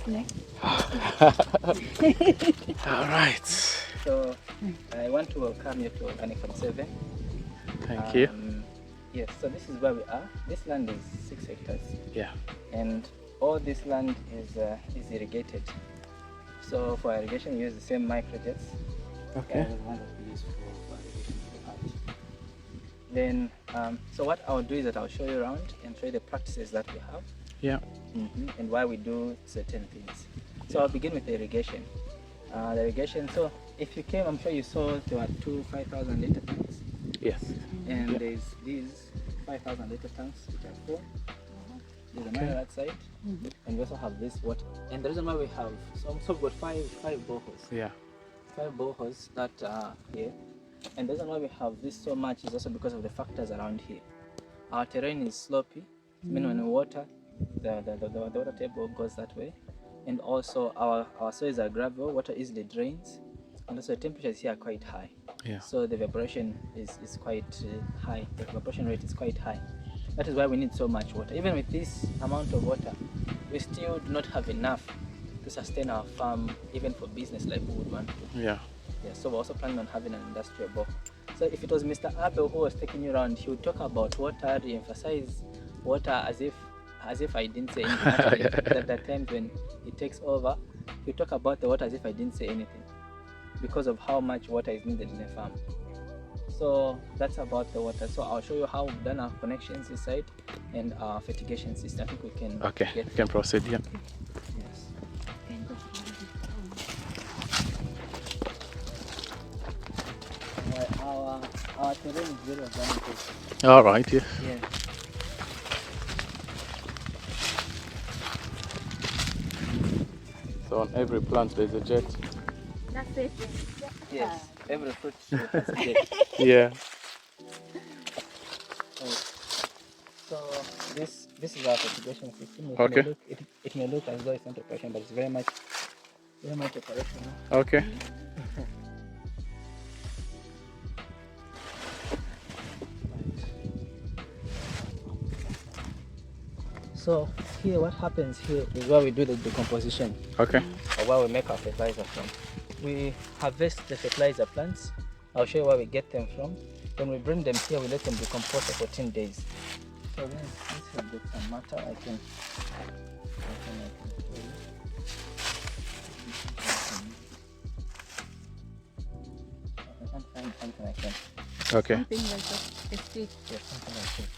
All right. So I want to welcome you to Organic Farm 7. Thank you. Yes, so this is where we are. This land is 6 hectares. Yeah. And all this land is irrigated. So for irrigation, we use the same microjets. Okay. The ones that we use for irrigation throughout. Then, so what I'll do is that I'll show you around and show you the practices that we have. Yeah. And why we do certain things. So I'll begin with the irrigation. The irrigation, so if you came, I'm sure you saw there were two 5,000 liter tanks. Yes. And there's these 5,000 liter tanks which are full. There's another on that side. And we also have this water. And the reason why we have, so we've got five boreholes. Yeah. 5 boreholes that are here. And the reason why we have this so much is also because of the factors around here. Our terrain is slopey, meaning when we water, the water table goes that way. And also our soils are gravel, water easily drains. And also the temperatures here are quite high. Yeah. So the evaporation is quite high. The evaporation rate is quite high. That is why we need so much water. Even with this amount of water, we still do not have enough to sustain our farm, even for business like we would want to. Yeah. Yeah, so we're also planning on having an industrial bore. So if it was Mr. Abel who was taking you around, he would talk about water, re-emphasize water as if I didn't say anything. At the times when he takes over, he would talk about the water as if I didn't say anything, because of how much water is needed in a farm. So that's about the water. So I'll show you how we've done our connections inside and our fertigation system. I think we can. Okay. You can proceed. Yeah. Yes. Our terrain is very organic. All right. Yeah. Yeah. So on every plant there's a jet. That's it. Yes. Every fruit has a jet. Yeah. So this is our fertigation system. Okay. It may look as though it's not operational, but it's very much operational. Okay. So here, what happens here is where we do the decomposition, Okay. or where we make our fertilizer from. We harvest the fertilizer plants. I'll show you where we get them from. When we bring them here, we let them decompose for 14 days. So this has got some matter. I can show you. I can't find something I can. Okay. Something like that. It's sweet. Yes, something like this.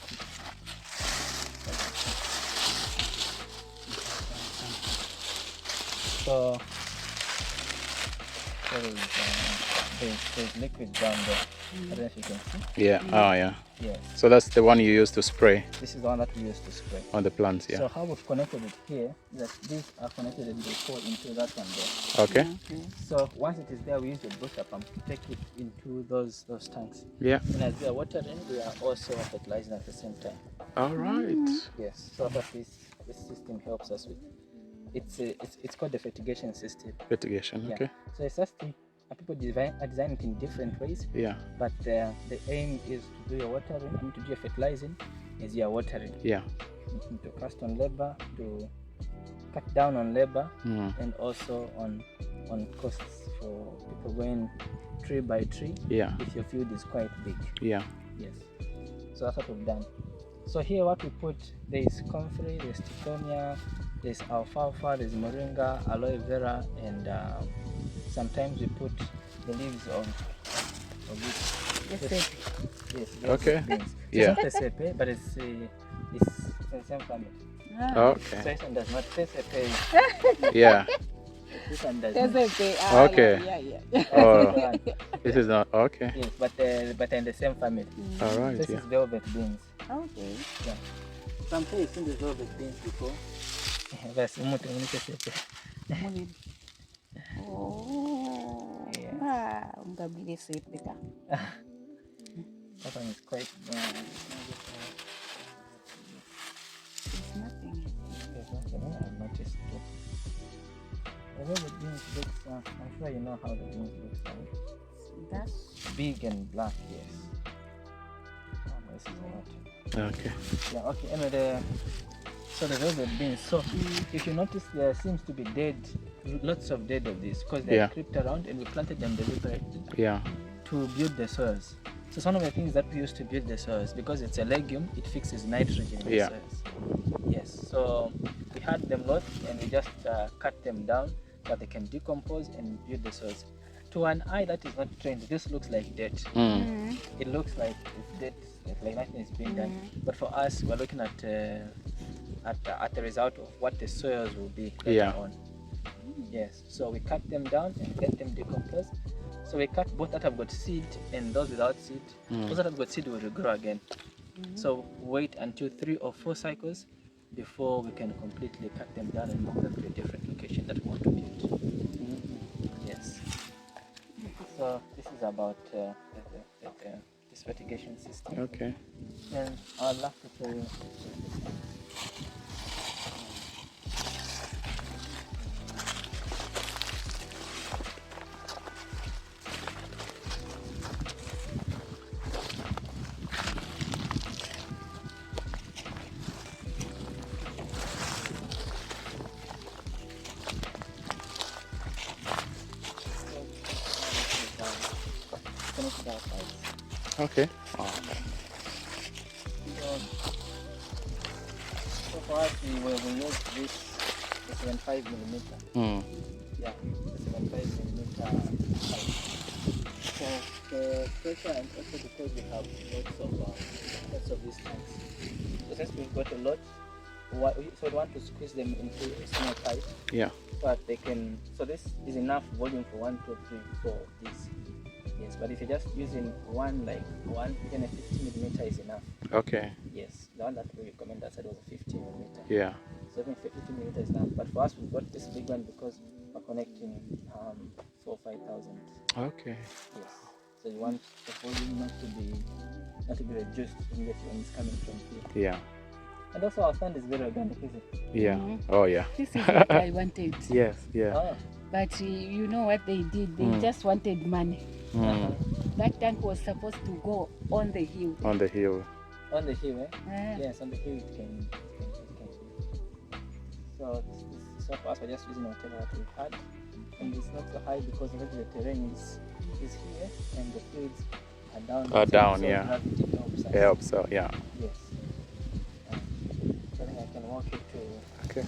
So there's liquid down there. I don't know if you can see. Yeah. Oh yeah. Yes. So that's the one you use to spray This is the one that we use to spray. on the plants. Yeah. So how we've connected it here is that these are connected and they fall into that one there. Okay. So once it is there, we use the booster pump to take it into those tanks. Yeah. And as they are watering, we are also fertilizing at the same time. All right. Yes. So what this system helps us with. It's called the fertigation system. Fertigation. Yeah. Okay. So it's just people are design it in different ways, Yeah. but the aim is to do your watering and to do your fertilizing is your watering. Yeah. To cast on labor, to cut down on labor, Mm. and also on costs for people going tree by tree. Yeah. If your field is quite big. Yeah. Yes. So that's what we've done. So here what we put, there is comfrey, there's ticonia, there's alfalfa, there's moringa, aloe vera, and sometimes we put the leaves of this. Yes. Okay. Beans. So Yeah. it's not a sepe, but it's the same family. Okay. So this one does not say sepe. Yeah. This one does That's not. okay. Okay. Yeah. Oh, this is not okay. Yes, but in the same family. All So right. this Yeah. is velvet beans. Okay. Yeah. So I'm sure you've seen the velvet beans before. That's sepe. Oh. Yeah. Ah, unga bili sepe ka. That one is quite. It's nothing. There's nothing I've noticed too. The velvet beans looks. I'm sure you know how the beans looks like. That's Big and black, yes. Oh, this is a lot. Okay. Yeah. Okay. Anyway, So the velvet beans. So if you notice, there seems to be lots of dead of these because they're creeped around, and we planted them deliberately to build the soils. So it's one of the things that we use to build the soils, because it's a legume, it fixes nitrogen in the soils. Yes, so we had them lots, and we just cut them down so that they can decompose and build the soils. To an eye that is not trained, this looks like dirt. It looks like it's dirt, like nothing is being done. But for us, we're looking at the result of what the soils will be later on. Yes, so we cut them down and get them decomposed. So we cut both that have got seed and those without seed. Those that have got seed will regrow again. So wait until 3 or 4 cycles before we can completely cut them down and move them to a different location that we want to build. Yes. So this is about this fertigation system. Okay. And I'd love to show you. Okay. So for us, we use this 7.5 millimeter. Yeah, the 7.5 millimeter pipe. So the pressure, and also because we have lots of these tanks. So since we've got a lot, so we want to squeeze them into a small pipe. Yeah. So that they can. So this is enough volume for 1, 2, 3, 4 these. Yes, but if you're just using one, even a 50 millimeter is enough. Okay. Yes, the one that we recommend outside was a 50 millimeter. Yeah. So even 50 millimeter is enough. But for us, we've got this big one because we're connecting 4,000 or 5,000. Okay. Yes. So you want the volume not to be reduced immediately when it's coming from here. Yeah. And also our sand is very organic, is it? Yeah. Oh yeah. This is what I wanted. Yes. Yeah. Oh. But you know what they did? They just wanted money. That tank was supposed to go on the hill. On the hill. On the hill, eh? Yes, on the hill it can. So for us, we're just using whatever that we had, and it's not so high because already the terrain is here and the fields are down. Down, so yeah. gravity helps us. Helps. So yeah. Yes. So I think I can walk you to. Okay.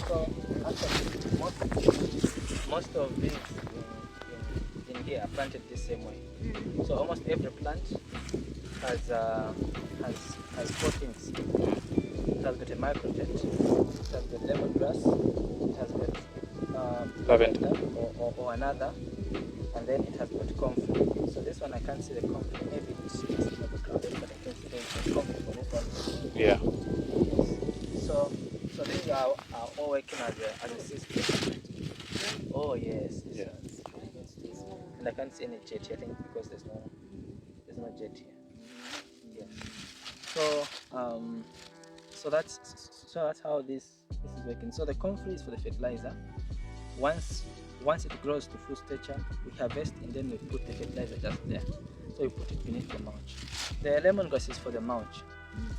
So actually, most of these in here are planted the same way. So almost every plant has 4 things. It has got a microjet, it has got lemongrass, it has got Lavender. or another, and then it has got comfrey. So this one I can't see the comfrey. Maybe it's overcrowded, but I can see there's a comfrey for this one. Yeah. Yes. So these are all working as a system. Oh yes. Yeah. And I can't see any jet here, I think, because there's no jet here. Yes. So that's how this is working. So the comfrey is for the fertilizer. Once it grows to full stature, we harvest and then we put the fertilizer just there. So we put it beneath the mulch. The lemongrass is for the mulch.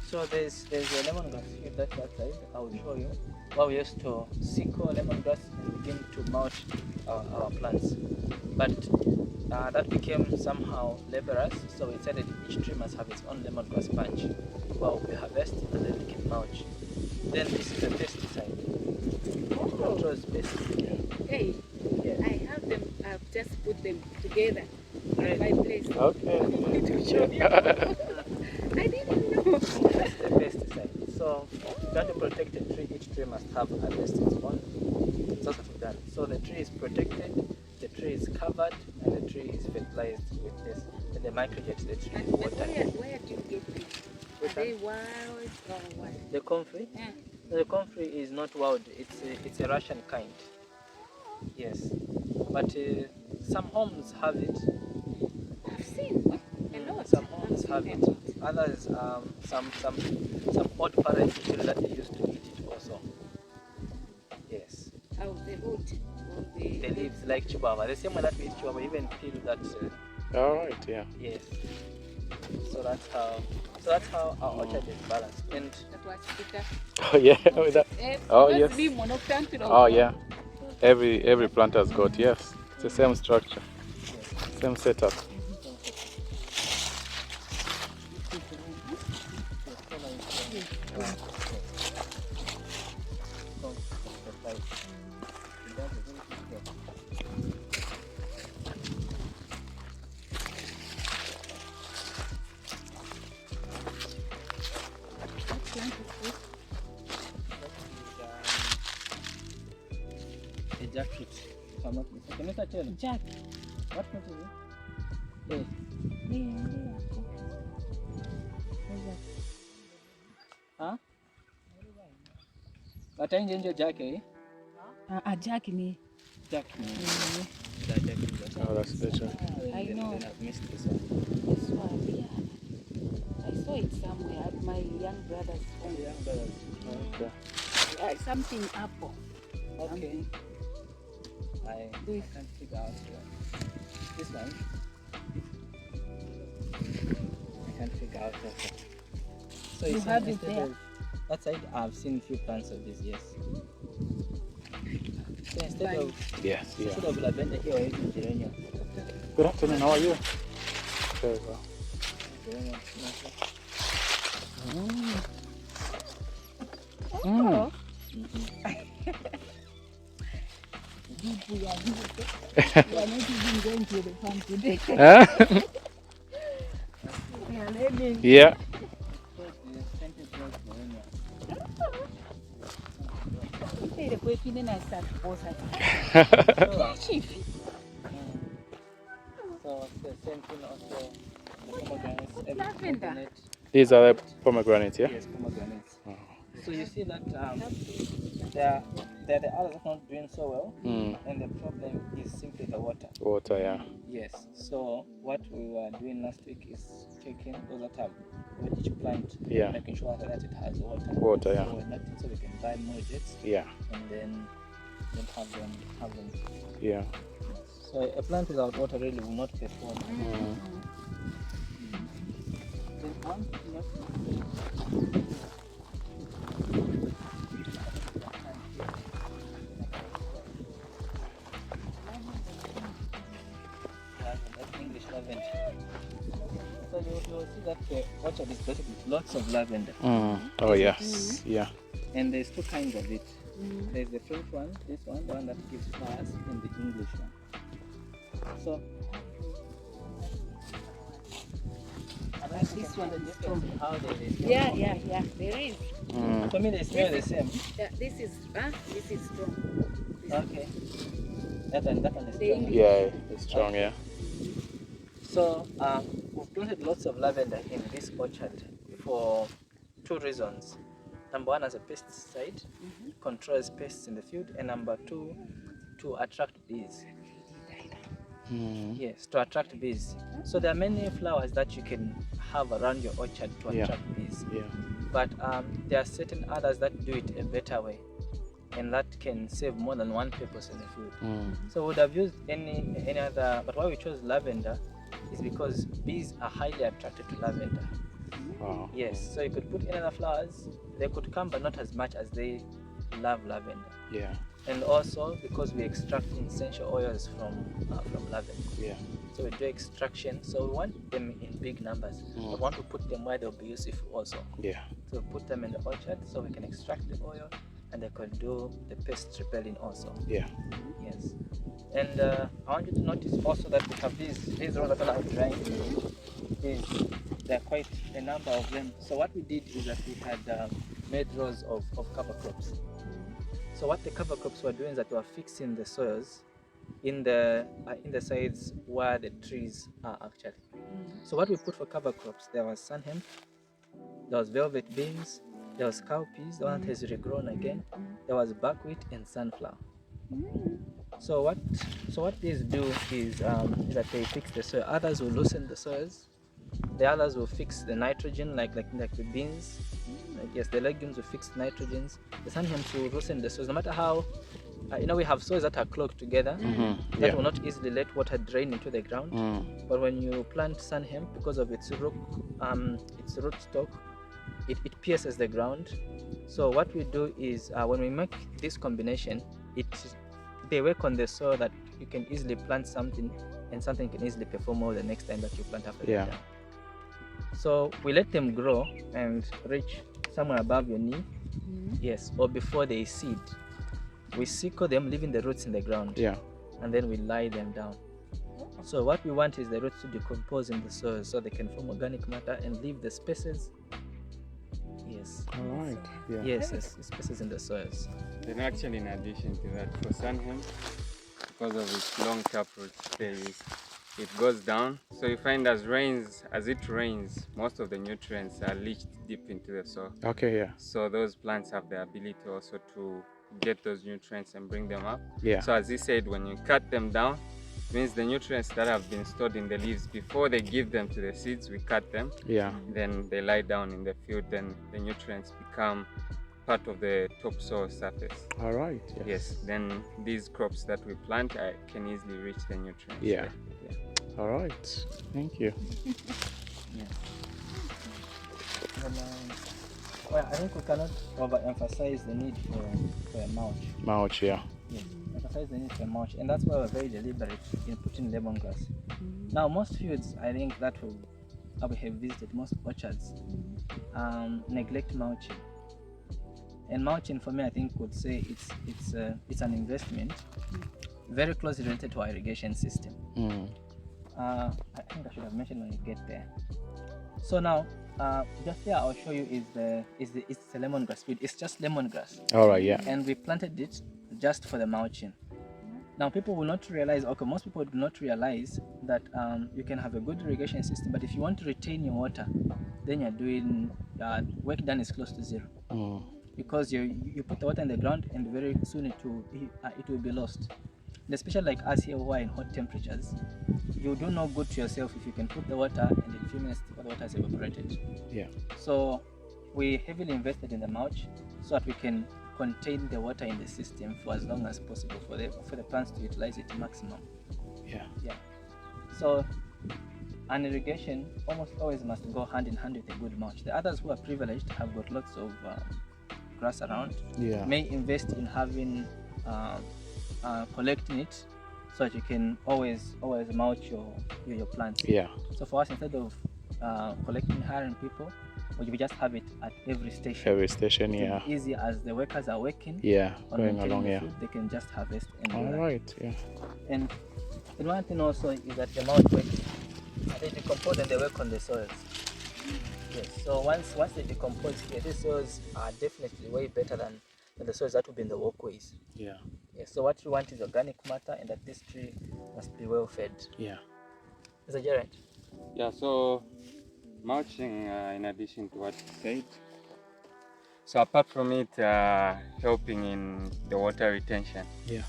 So there's a lemongrass here, that side. I will show you. Well, we used to sickle lemongrass and begin to mulch our plants. But that became somehow laborious, so we decided each tree must have its own lemongrass bunch while we harvest and then we can mulch. Then this is a pesticide. Oh. Controls pests. Hey, Yes. I have them. I've just put them together Really? at my place. Okay. To show you. I didn't know. That's the pesticide. So if you want to protect a tree, each tree must have harvest its own. So that's what we've done. So the tree is protected, the tree is covered, and the tree is fertilized with this. Then the microjet, the tree And is watered. where do you get them? Are Which they one? wild or what? The comfrey? Yeah. The comfrey is not wild. It's a Russian kind. Yes, but some homes have it. I've seen a lot. Some homes I've have seen it. a lot. Others, some odd parents feel that they used to eat it also. Yes, Oh, the root. Or the the leaves like chubaba. The same way that we eat chubaba, even feel that. All right. Yeah. Yes. So that's how our orchard is balanced. And that was Peter. Oh yeah. With that. Oh, yes. yes. Oh yeah. Every plant has got, yes. It's the same structure, same setup. a jacket. If I'm not mistaken. Mr. Chen, Jack. what plant is it? Yes. Huh? Watanje njo Jack, eh? Jack ni. Jack. Oh, that's the jack. I know. Then I've missed this one. This one, yeah. I saw it somewhere at my young brother's home. Young brothers. Okay. Something apple. Okay. I This. can't figure out this one. I can't figure out that one. So You see, have it instead there? of that side, I've seen few plants of this, yes. So instead of Yes. Yeah. instead of lavender here, we're using geranium. Good afternoon. How are you? Very well. Geranium. Oh. We are not even going to the farm today. Huh? We are leaving. Yeah. So it's the same thing also. The pomegranates, every Lavender. pomegranate. These are the pomegranates, yeah? Yes, pomegranates. Oh. So you see that they're the others are not doing so well, and the problem is simply the water. Water, yeah. Yes. So what we were doing last week is checking those that have with each plant, Yeah. making sure that it has water. Water, yeah. So we can buy more jets Yeah. and then have them. Yeah. So a plant without water really will not perform. Then that's English lavender. So you'll see that the orchard is blessed with lots of lavender. Oh yes. Yeah. And there's two kinds of it. There's the French one, this one, the one that gives flowers, and the English one. So This one is strong. How they Yeah, there is. For me, they smell the same. Yeah, this is strong. This Okay. That one is The strong. English. Yeah. It's strong, yeah. So we've planted lots of lavender in this orchard for two reasons. Number one, as a pesticide, controls pests in the field, and number two, to attract bees. Yes, to attract bees. So there are many flowers that you can have around your orchard to Yeah. attract bees. Yeah. But there are certain others that do it a better way, and that can serve more than one purpose in the field. So we would have used any other, but why we chose lavender is because bees are highly attracted to lavender. Wow. Yes, so you could put any other flowers, they could come, but not as much as they love lavender. Yeah. And also because we extract essential oils from lavender. Yeah. So we do extraction. So we want them in big numbers. We want to put them where they'll be useful also. Yeah. So we put them in the orchard so we can extract the oil, and they can do the pest repelling also. Yeah. Yes. And I want you to notice also that we have these rows that are now drying. There are quite a number of them. So what we did is that we had made rows of cover crops. So what the cover crops were doing is that we were fixing the soils in the sides where the trees are actually. So what we put for cover crops, there was sun hemp, there was velvet beans, there was cowpeas, the one that has regrown again, there was buckwheat and sunflower. So what these do is that they fix the soil. Others will loosen the soils. The others will fix the nitrogen, like the beans. Yes, the legumes will fix the nitrogens. The sun hemp will loosen the soils. No matter how, we have soils that are clogged together that will not easily let water drain into the ground. But when you plant sun hemp, because of its root stock, it pierces the ground. So what we do is when we make this combination, they work on the soil that you can easily plant something, and something can easily perform well the next time that you plant after that. So we let them grow and reach somewhere above your knee, yes, or before they seed. We sickle them, leaving the roots in the ground, and then we lie them down. So what we want is the roots to decompose in the soil so they can form organic matter and leave the spaces. Yes. All right. Yeah. Yes, spaces in the soils. Then actually, in addition to that, for sun hemp, because of its long taproot stages, it goes down. So you find as it rains, most of the nutrients are leached deep into the soil. Okay. Yeah. So those plants have the ability also to get those nutrients and bring them up. Yeah. So as he said, when you cut them down, it means the nutrients that have been stored in the leaves, before they give them to the seeds, we cut them. Yeah. Then they lie down in the field. Then the nutrients become part of the topsoil surface. All right. Yes. Then these crops that we plant can easily reach the nutrients. Yeah. Yeah. All right. Thank you. Well, I think we cannot overemphasize the need for a mulch. Mulch. Yeah. Yes, emphasize the need for a mulch, and that's why we're very deliberate in putting lemongrass. Now, most fields, I think that we have visited, most orchards, neglect mulching. And mulching, for me, I think would say it's an investment very closely related to our irrigation system. I think I should have mentioned when you get there. So now, just here I'll show you it's the lemongrass field. It's just lemongrass. All right. Yeah. And we planted it just for the mulching. Now people will not realize, most people do not realize that you can have a good irrigation system, but if you want to retain your water, then you're doing work done is close to zero. Because you put the water in the ground, and very soon it will be lost. And especially like us here who are in hot temperatures, you do no good to yourself if you can put the water and in a few minutes the water has evaporated. Yeah. So we heavily invested in the mulch so that we can contain the water in the system for as long as possible for the plants to utilize it maximum. Yeah. So an irrigation almost always must go hand in hand with a good mulch. The others who are privileged have got lots of grass around. Yeah. May invest in having collecting it so that you can always mulch your plants. Yeah. So for us, instead of collecting, hiring people, we just have it at every station. Every station. It's Yeah. easy as the workers are working. Yeah. on Going maintaining along. the Yeah. food, they can just harvest and do All that. right. Yeah. And one thing also is that the mulch works. They decompose and they work on the soils. Yes. So once they decompose here, these soils are definitely way better than the soils that will be in the walkways. Yeah. Yes. So what you want is organic matter, and that this tree must be well fed. Yeah. Is that right? Yeah. So mulching, in addition to what you said, so apart from it helping in the water retention, Yeah.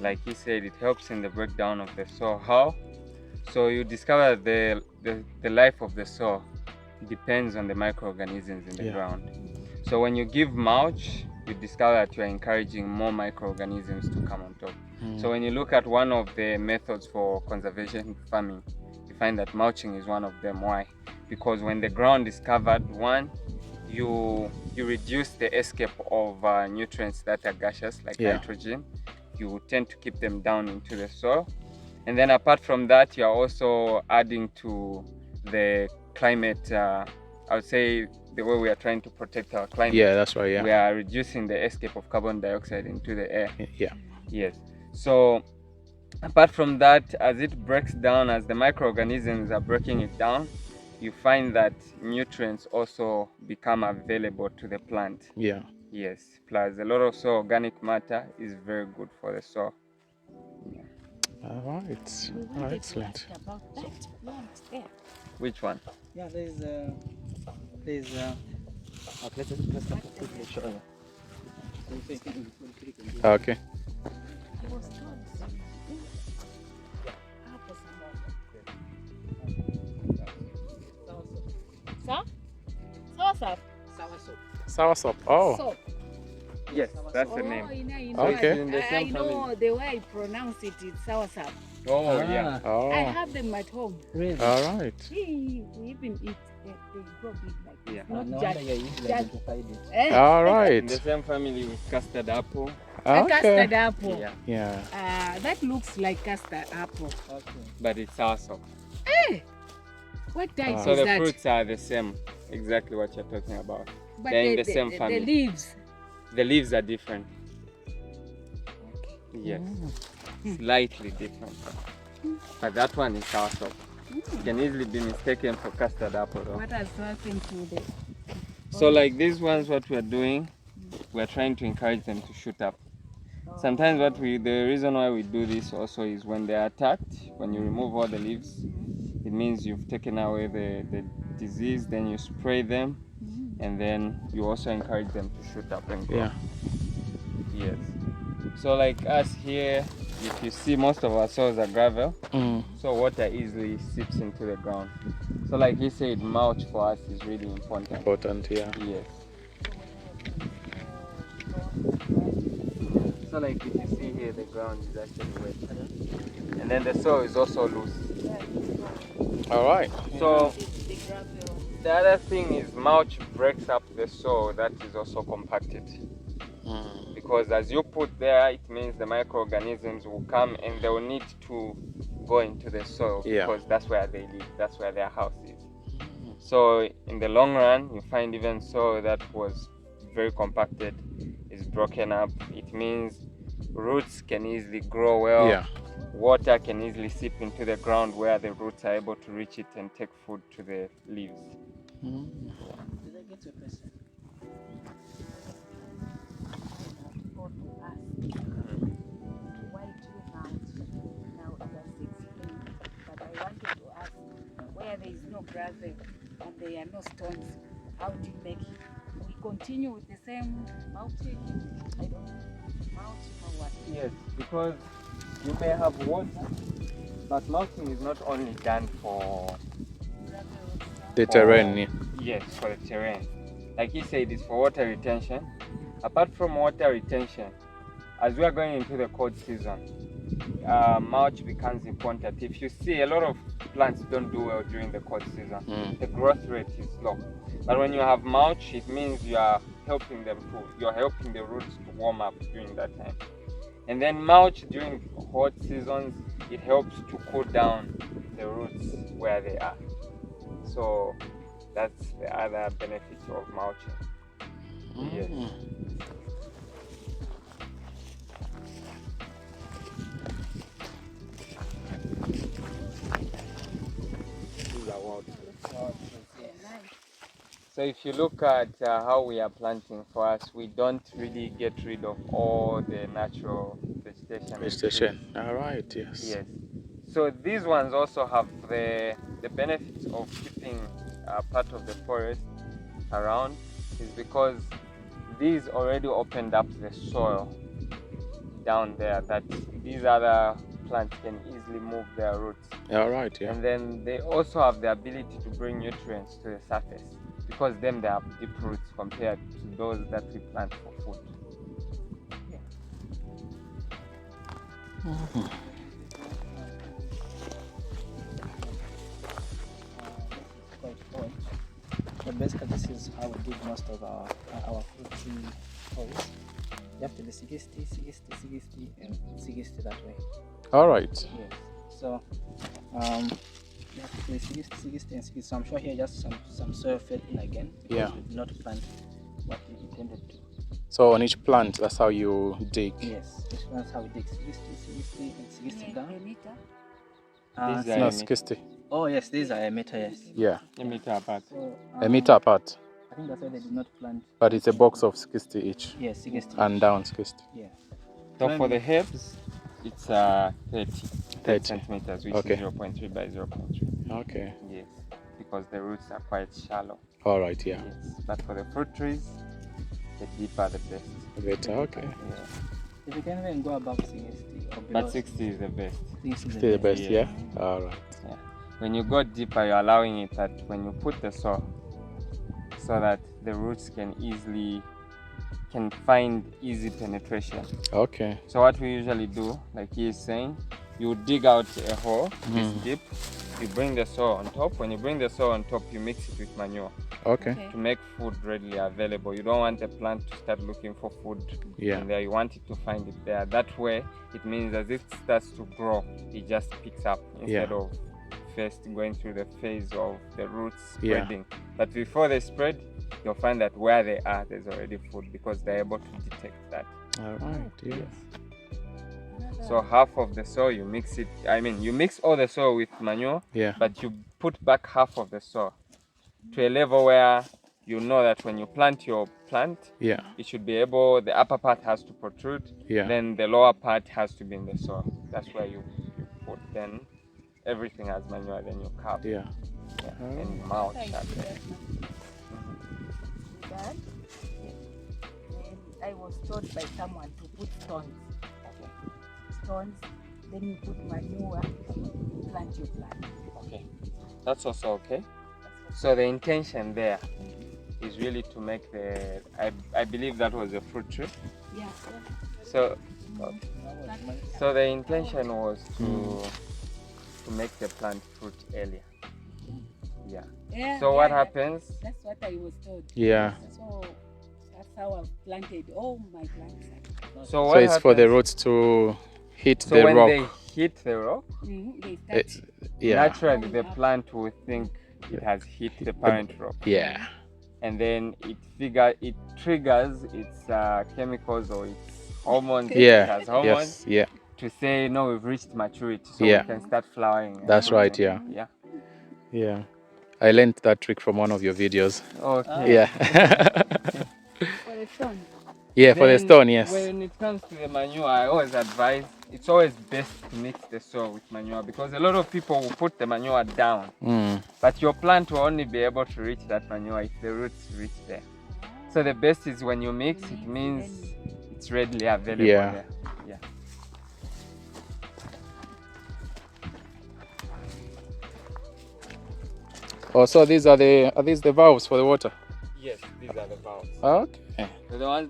like he said, it helps in the breakdown of the soil. How? So you discover the life of the soil depends on the microorganisms in the ground. So when you give mulch, you discover that you are encouraging more microorganisms to come on top. So when you look at one of the methods for conservation farming, you find that mulching is one of them. Why? Because when the ground is covered, one, you reduce the escape of nutrients that are gaseous, like nitrogen. You tend to keep them down into the soil. And then apart from that, you are also adding to the climate. I would say the way we are trying to protect our climate. Yeah, that's right. We Yeah. are reducing the escape of carbon dioxide into the air. Yeah. Yes. So apart from that, as it breaks down, as the microorganisms are breaking it down, you find that nutrients also become available to the plant. Yeah. Yes. Plus a lot of soil organic matter is very good for the soil. All right. We Oh, wanted to excellent. ask about that plant there. Which one? Yeah, let's quickly show you. Okay. I was told apple sir? Soursop? Soursop. Oh. Soap. Yes, that's the Oh, name. Okay. in the I same know family. the way I pronounce it is soursop. Oh, yeah. Oh. I have them at home. Really? All right. We even eat. They grow big like this. Yeah. Not No just, wonder you easily just identified it. All In right. the same family with custard apple. a custard Okay. apple. Yeah. Yeah. That looks like custard apple. Okay. But it's soursop. What type So is the that? fruits are the same. Exactly what you're talking about. But they're in the same family. The leaves. The leaves are different. Yes. Slightly different. But that one is soursop. It can easily be mistaken for custard apple though. What has happened to the? So like these ones, what we're doing, we're trying to encourage them to shoot up. Sometimes the reason why we do this also is when they're attacked, when you remove all the leaves, it means you've taken away the disease, then you spray them, and then you also encourage them to shoot up and grow. Yeah. Yes. So like us here, if you see, most of our soils are gravel, so water easily seeps into the ground. So like you said, mulch for us is really important. Important. Yeah. Yes. So like if you see here, the ground is actually wet. And then the soil is also loose. All right. So the other thing is mulch breaks up the soil that is also compacted. Because as you put there, it means the microorganisms will come and they will need to go into the soil. Yeah. Because that's where they live, that's where their house is. So in the long run, you find even soil that was very compacted is broken up. It means roots can easily grow well. Yeah. Water can easily seep into the ground where the roots are able to reach it and take food to the leaves. Did I get your question? Why do you mount? Now just explain. But I wanted to ask, where there is no gravel and there are no stones, how do you make it? We continue with the same mulching? I don't know. Mulching or what? Yes, because you may have water, but mulching is not only done for The terrain. Yeah. yes, for the terrain. Like you said, it's for water retention. Apart from water retention, as we are going into the cold season, mulch becomes important. If you see, a lot of plants don't do well during the cold season. The growth rate is low. But when you have mulch, it means you are helping them you're helping the roots to warm up during that time. And then mulch during hot seasons, it helps to cool down the roots where they are. So that's the other benefit of mulching. Yes. So if you look at how we are planting for us, we don't really get rid of all the natural vegetation. Vegetation. All right. Yes. Yes. So these ones also have the benefits of keeping part of the forest around, is because these already opened up the soil down there that these other plants can easily move their roots. All right. Yeah. And then they also have the ability to bring nutrients to the surface, because them they have deep roots compared to those that we plant for food. Quite odd. But basically, this is how we did most of our fruit tree holes. You have to be 60, 60, 60, and 60 that way. All right. Yes. So let's see 60 and 60. So I'm sure here just some soil fed in again. Because Yeah. we did not plant what we intended to. So on each plant, that's how you dig. Yes, that's how we dig 60 and 60 down. These No, are 60. Oh yes, these are a meter, yes. Yeah. a meter apart. So A meter apart. I think that's why they did not plant. But it's a box of 60 each. Yes, 60. And down 60. Yeah. So for the herbs, it's 30 30. centimeters, which Okay. is 0.3 by 0.3. Okay. Yes, because the roots are quite shallow. All right, yeah. Yes, but for the fruit trees, the deeper the best. Better, okay. Yeah. If you can even go above 60 or below But 60 is the best. 60 is Still the best, Yeah. yeah? All right. Yeah. When you go deeper, you're allowing it that when you put the soil, so that the roots can find easy penetration. Okay. So what we usually do, like he is saying, you dig out a hole this deep, you bring the soil on top. When you bring the soil on top, you mix it with manure Okay. to make food readily available. You don't want the plant to start looking for food Yeah. in there. You want it to find it there. That way, it means as it starts to grow, it just picks up instead of first going through the phase of the roots Yeah. spreading. But before they spread, you'll find that where they are, there's already food because they're able to detect that. All right, yeah. So half of the soil you mix it, you mix all the soil with manure, Yeah. but you put back half of the soil to a level where you know that when you plant your plant, Yeah. it should be able, the upper part has to protrude, Yeah. then the lower part has to be in the soil. That's where you put, then everything has manure, then you carve. Yeah. And you mulch that. Dad, I was taught by someone to put stones. Stones, then you put manure, you plant your plant. Okay, that's also okay. So the intention there is really to make I believe that was a fruit tree. Yeah. So the intention was to make the plant fruit earlier. Yeah. So what happens? That's what I was told. Yeah. So that's how I've planted all my plants. So So it's for the roots to hit So the when rock. they hit the rock, They It's, start. yeah. naturally the plant will think it has hit the parent rock, Yeah. and then it triggers its chemicals or its hormones. Yeah. It has hormones Yes. Yeah. to say no, we've reached maturity, so Yeah. we can start flowering. and That's right, fruiting. yeah. Yeah. Yeah. I learned that trick from one of your videos. Okay. Yeah. For the stone. Yeah, for the Then stone, yes. When it comes to the manure, I always advise it's always best to mix the soil with manure, because a lot of people will put the manure down, but your plant will only be able to reach that manure if the roots reach there. So the best is when you mix, it means it's readily available Yeah. there. Yeah. Oh, so these are these the valves for the water? Yes, these are the valves. Okay. So the ones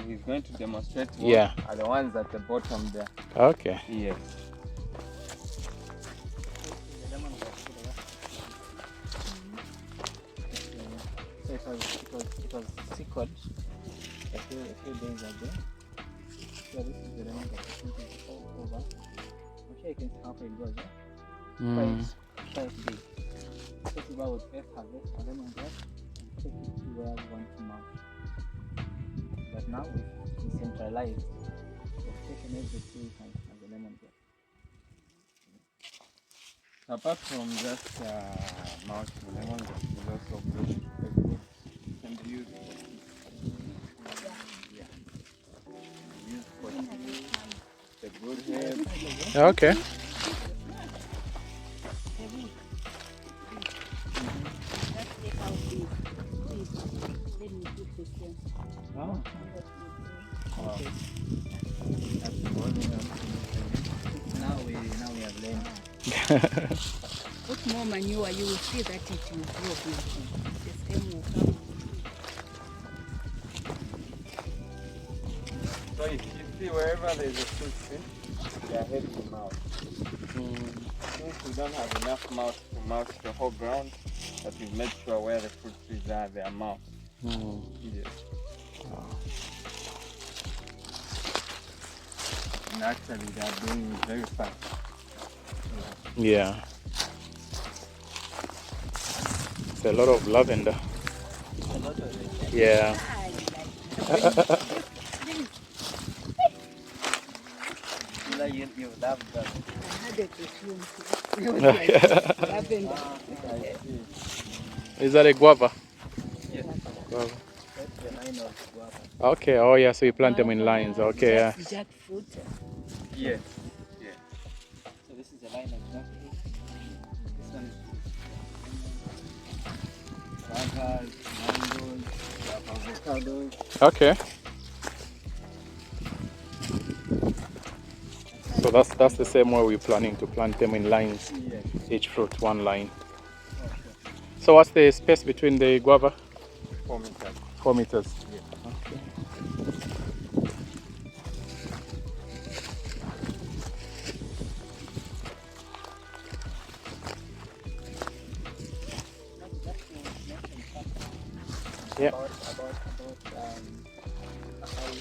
he's going to demonstrate Yeah. are the ones at the bottom there. Okay. Yes. So it was sickled a few days ago. So this is the lemon that I think is all over. I'm sure you can see how far it goes, yeah? Quite big. So we would first harvest our lemongrass and take it to where we want to mulch. But now we've decentralized. We've taken every tree and the lemongrass. Apart from just mulching lemongrass, is also good. Can be used for the good herbs. Okay. Let's take out this. Then we put the stone. Oh. Now we have learned. Put more manure, you will see that it will grow beautiful. The stem will come. So if you see wherever there is a fruit tree, they are heading to mulch. Since we don't have enough mulch to mulch the whole ground, but we've made sure where the fruit trees are, they are mulched. Yes. And actually they are doing it very fast. Yeah. It's a lot of lavender. A lot of it. Yeah. You love them. I had a perfume. It was like lavender. I see. Is that a guava? Yes. Guava. That's the line of guava. Okay. Oh yeah. So you plant them in lines. Okay. Yeah. That's jackfruit. Yes. So this is the line of jackfruit. This one is guavas, mangoes, avocados. Okay. So that's the same way we're planning to plant them in lines. Yes. Each fruit one line. Okay. So what's the space between the guava? 4 meters. 4 meters. Yeah. Okay. Yeah. About how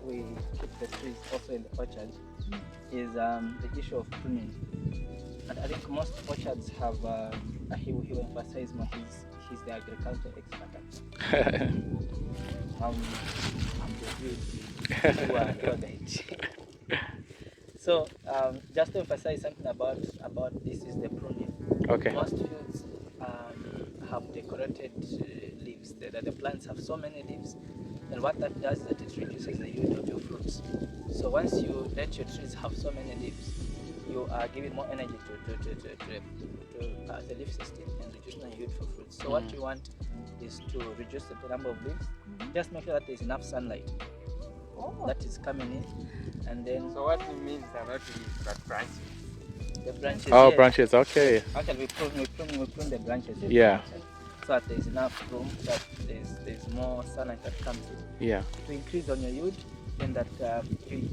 we keep the trees also in the orchard is the issue of pruning. And I think most orchards have he will emphasize more. He's the agriculture expert. I'm the field. So just to emphasize something about this is the pruning. Okay. Most fields have decorated leaves. The plants have so many leaves, and what that does is that it reduces the yield of your fruits. So once you let your trees have so many leaves, you are giving more energy to the leaf system and reducing the yield for fruits. So what you want is to reduce the number of leaves. Just make sure that there's enough sunlight that is coming in, and then So what it means are not leaves but branches. the branches. Oh, yes. branches. Okay. Actually, we prune the branches. Yeah. So that there's enough room, that there's more sunlight that comes in Yeah. to increase on your yield, and that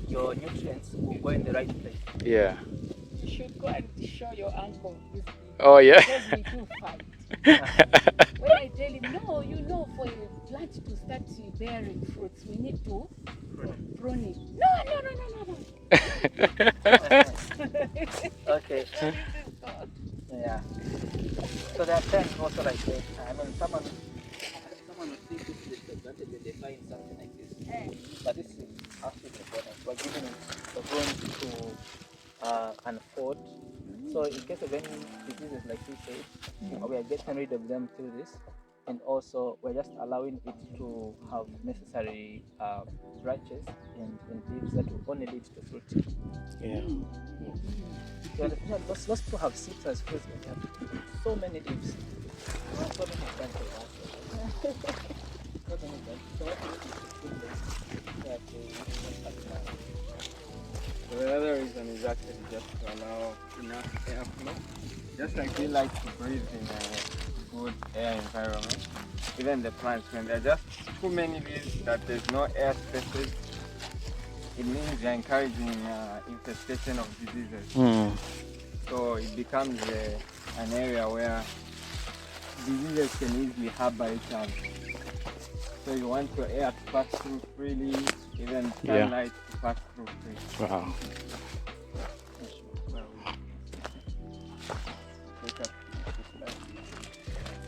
your nutrients will go in the right place. Yeah. You should go and show your uncle this thing. Oh yeah. Because we do fight. When I tell him, no, you know, for a plant to start bearing fruits, we need to prune it. No. Okay. Yeah. So there are times also like this. I mean, someone would think this is disadvantage when they find something like this. But this is actually the bonus. We're giving the room to unfold. So in case of any diseases like you said, we are getting rid of them through this. And also we're just allowing it to have necessary branches and leaves that will only lead to fruit. Yeah. So those people have citrus fruits that have so many leaves. So many branches actually. So many branches. So what we need is to prune them so that they won't cut down. So the other reason is actually just to allow enough airflow. Just like we like to breathe in a good air environment. Even the plants, when there are just too many leaves that there's no air spaces, it means you're encouraging infestation of diseases. So it becomes an area where diseases can easily harbor each other. So you want your air to pass through freely, even sunlight to pass through freely. Wow.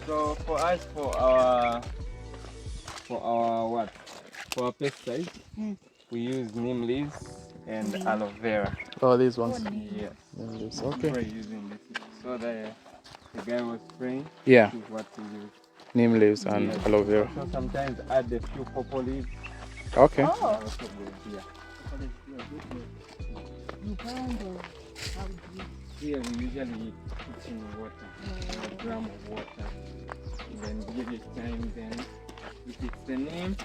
So for us, for our pesticides, we use neem leaves and aloe vera. Oh, these ones. Yes. Leaves. Okay. Okay. We're using this. So the guy was spraying. Yeah. This is what we use. Neem leaves and Yes. aloe vera. So sometimes add a few purple leaves. Okay. Oh, Also good. Yeah. you found how do you Here we usually put in water, a gram of water, and then give it time. Then if it's the neem,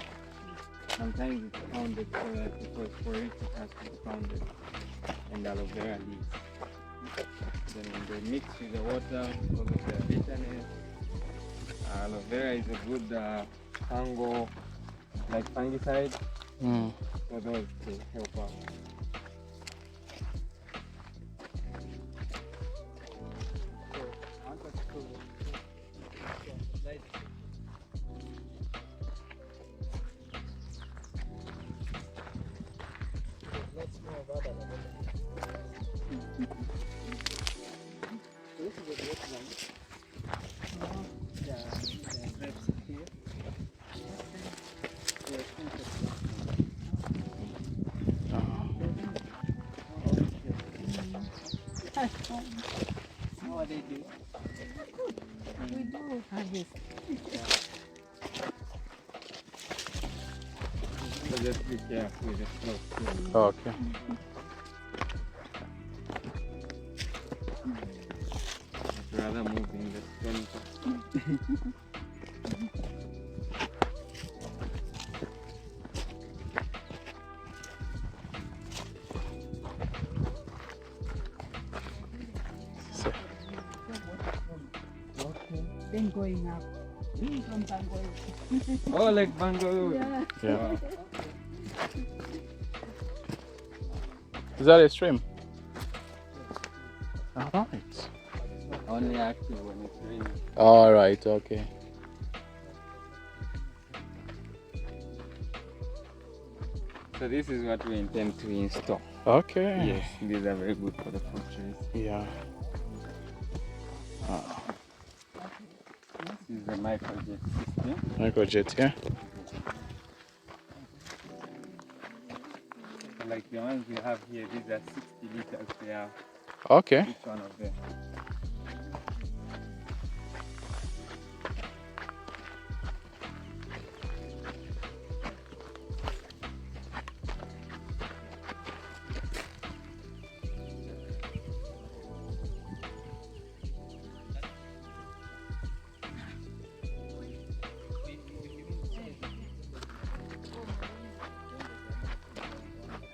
sometimes it's pounded so that because for it has to be pounded, and aloe vera leaves. Then when they mix with the water because of their bitterness, aloe vera is a good fungal, like fungicide, so those they help out. How are they doing? We do harvest. So just be careful with the slope. Oh, okay. I'd rather move in the center. So, Then going up. From Bangor. Oh, like Bangalore. Yeah. yeah. Wow. Is that a stream? All right. Only active when it's raining. All right. Okay. So this is what we intend to install. Okay. Yes, these are very good for the fruit trees. Yeah. This is the microjet system. Microjet, yeah. Like the ones we have here, these are 60 liters per hour, Okay. each one of them.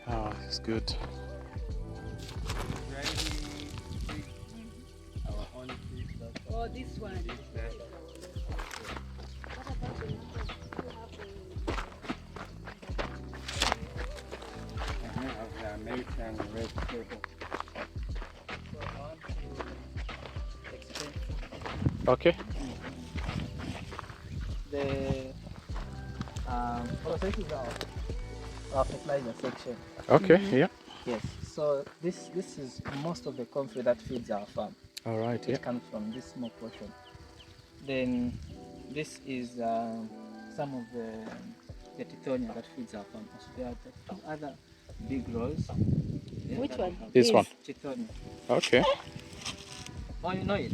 Oh, it's good. Our own trees, Oh, this one. of the American red table. So I want to explain Okay. the process is our fertilizer section. Okay. Yeah. Yes. So this is most of the comfrey that feeds our farm. All right. Yeah. It comes from this small portion. Then this is some of the tithonia that feeds our farm. So there are the two other big rows. Which that one? we have. This one. Tithonia. Okay. Oh, you know it?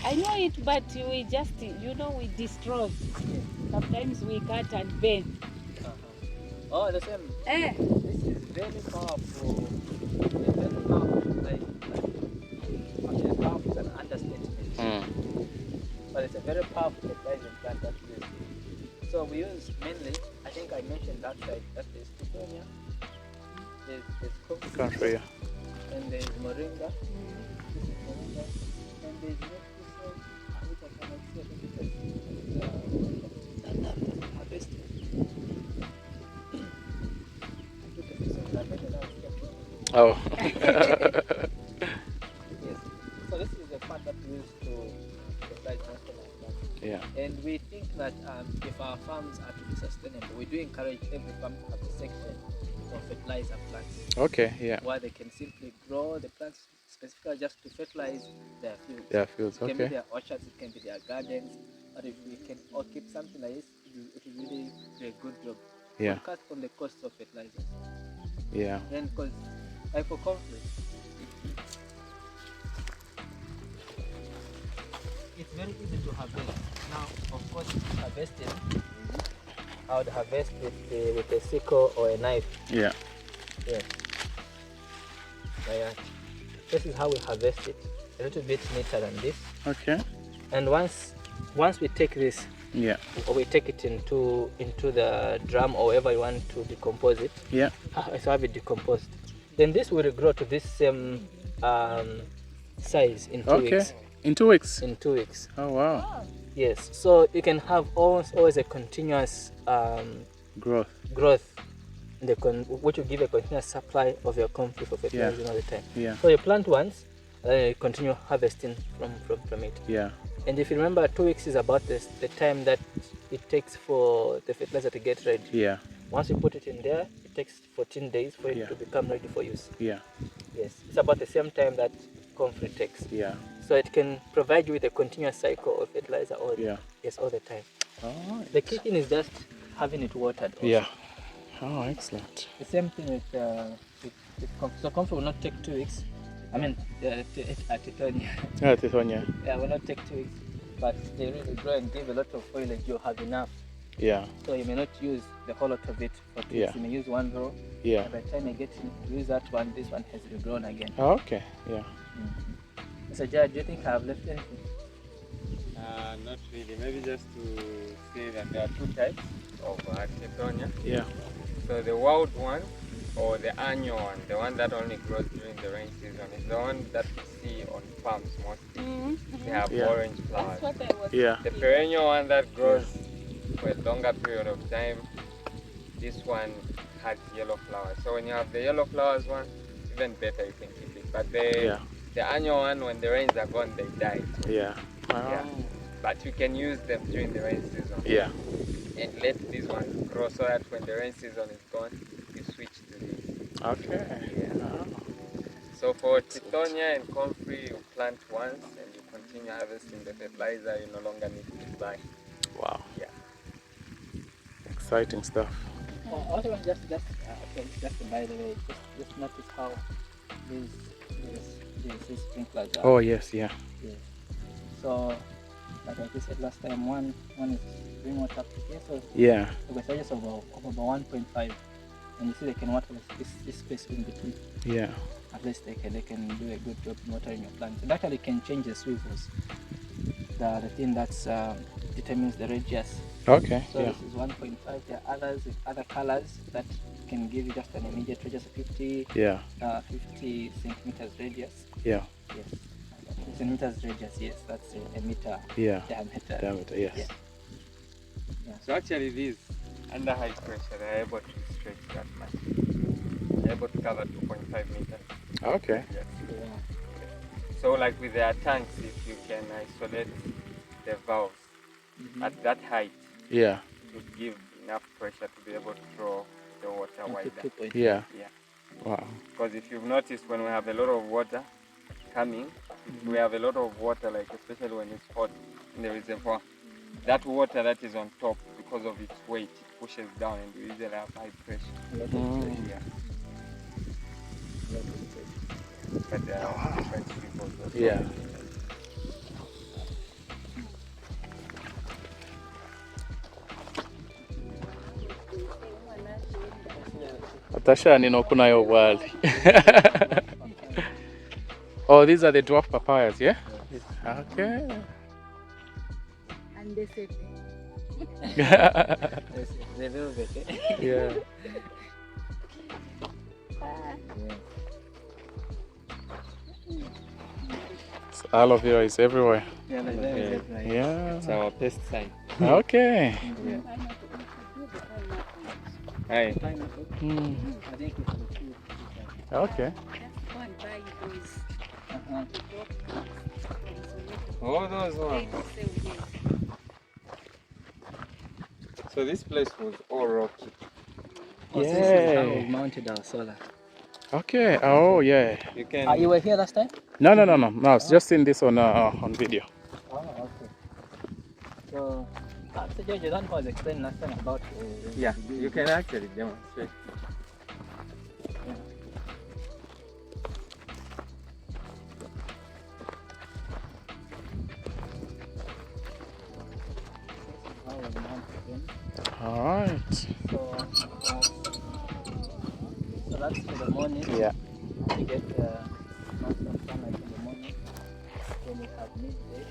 I know it, but we just, we destroy. Sometimes we cut and burn. Oh, the same. Eh, This is very powerful. It's very powerful. Okay, powerful is an understatement. Mm. But it's a very powerful fertilizer plant that we use. So we use mainly, I think I mentioned that side, that is tithonia, there's comfrey, Country. Yeah. and there's moringa. This is moringa. And there's mestizo, which I cannot see, I think it's harvested. Oh. Yes. So this is the part that we use to fertilize most of our plants. Yeah. And we think that if our farms are to be sustainable, we do encourage every farm to have a section of fertilizer plants Okay. Yeah. where they can simply grow the plants specifically just to fertilize their fields. Yeah. Fields. It can be Okay. their orchards, it can be their gardens, but if we can all keep something like this, it will really do a good job. Yeah. To cut on the cost of fertilizers. Yeah. And because, like for comfrey, it's very easy to harvest. Now, of course, harvesting, I would harvest with a sickle or a knife. Yeah. Yes. Like that. This is how we harvest it. A little bit neater than this. Okay. And once we take this, Yeah. or we take it into the drum or wherever you want to decompose it, Yeah. so have it decomposed. Then this will grow to this same size in 2 Okay. weeks. In 2 weeks. In 2 weeks. Oh wow. Yes. So you can have always a continuous Growth. growth, which will give a continuous supply of your comfrey for fertilizing all the time. Yeah. So you plant once, then you continue harvesting from it. Yeah. And if you remember, 2 weeks is about the time that it takes for the fertilizer to get ready. Yeah. Once you put it in there, it takes 14 days for it Yeah. to become ready for use. Yeah. Yes, it's about the same time that comfrey takes. Yeah. So it can provide you with a continuous cycle of fertilizer all the, Yeah. yes, all the time. Oh. The key thing is just having it watered also. Yeah. Oh, excellent. The same thing with comfrey. So comfrey will not take 2 weeks. I mean, Titonia. Yeah, Tithonia. Yeah, will not take 2 weeks, but they really grow and give a lot of foliage. You have enough, Yeah. so you may not use the whole lot of it for 2 weeks. Yeah. You may use one row. Yeah. By the time you get to use that one, this one has regrown again. Oh, okay. Yeah. So, Jared, do you think I've left anything? Not really. Maybe just to say that there are 2 types of Titonia. Yeah. So the wild one or the annual one, the one that only grows during the rain season, is the one that we see on farms mostly. They have Yeah. orange flowers. That's what I was Yeah. The perennial one that grows for a longer period of time, this one has yellow flowers. So when you have the yellow flowers one, even better, you can keep it. But the annual one, when the rains are gone, they die. Yeah. Yeah. But you can use them during the rain season. Yeah. And let these ones grow so that when the rain season is gone, you switch to these. Okay. Yeah. Oh. So for Titonia and comfrey, you plant once and you continue harvesting the fertilizer. You no longer need to buy. Wow. Yeah. Exciting stuff. Also, just by the way, just notice how these sprinklers are. Oh yes. Yeah. Yes. So, like I said last time, one is bring water up to here, so Yeah. the charges of about 1.5, and you see they can water this space in between. Yeah. At least they can do a good job in watering your plants. And actually can change the swivels, the thing that determines the radius. Okay. So Yeah. this is 1.5. There are others with other colors that can give you just an immediate radius of 50 Yeah. 50 centimeters radius. Yeah. Yes. 50 centimeters radius, yes, that's a meter Yeah. diameter. Diameter. Yes. Yeah. So actually these, under high pressure, they're able to stretch that much. They're able to cover 2.5 meters. Okay. Yes. Yeah. So like with their tanks, if you can isolate the valves at that height, Yeah. to give enough pressure to be able to draw the water wider. Yeah. Yeah. Wow. Because if you've noticed, when we have a lot of water coming, if we have a lot of water, like especially when it's hot in the reservoir, that water that is on top, because of its weight, it pushes down and you usually have high pressure. Yeah. But there are different people. Yeah. Atashani no kunayo bwali. Oh, these are the dwarf papayas, yeah? Okay. And they said, The velvet. Yeah. So aloe vera is everywhere. Yeah, like that is it, right? Yeah. It's our pesticide. Okay. Yeah. Hey. Pineapple. Hmm. I think it's the two. Okay. just go and buy those. Uh-huh. All those ones. So this place was all rocky. Oh, so this is how we Yeah. mounted our solar. Okay. Oh, yeah. You can. You were here last time? No. No, it's just seen this on video. Oh, okay. So, Mr. George, that was explained last time about. Yeah, you can actually demonstrate. How we mounted them. All right. So that's for the morning. Yeah. You get lots of sunlight in the morning. Then we have midday.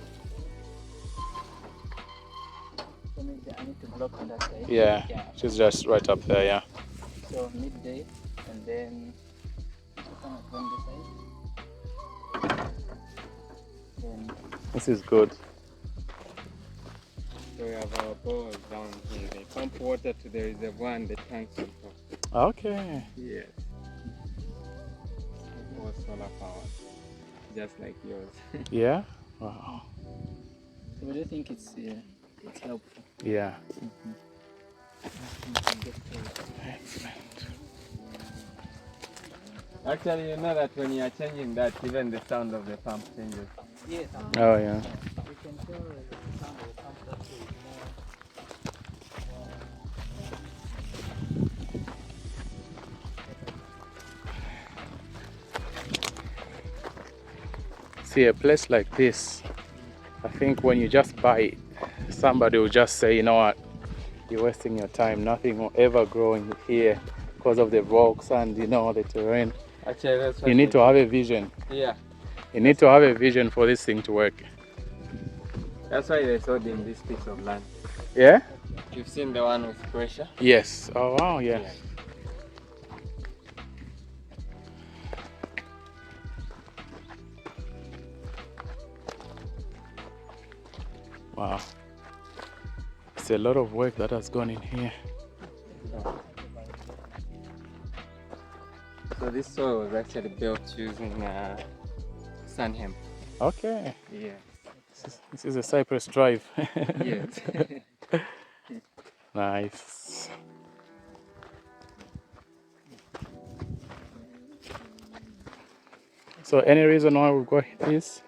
So midday, I need to block on that side. Yeah. She's just right up there. Yeah. So midday, and then kind of on this side. Then This is good. So we have our bowls down here. They pump water to the reservoir and the tanks on top. Okay. Yes. All solar powered. Just like yours. Yeah. Wow. so what do you think it's helpful? Yeah. Excellent. Actually, you know that when you are changing that, even the sound of the pump changes. Yes. Oh, yeah. You can tell the sound of the pump that is more. see a place like this, I think when you just buy it, somebody will just say, you know what, you're wasting your time. Nothing will ever grow in here because of the rocks and, you know, the terrain. Actually, that's what You need to have a vision. Yeah. You need to have a vision for this thing to work. That's why they sold him this piece of land. Yeah? You've seen the one with pressure? Yes. Oh, wow, yeah. Wow. It's a lot of work that has gone in here. So this soil was actually built using sand hemp. Okay. Yeah. This is a Cypress Drive. Yes. Nice. So any reason why we got this?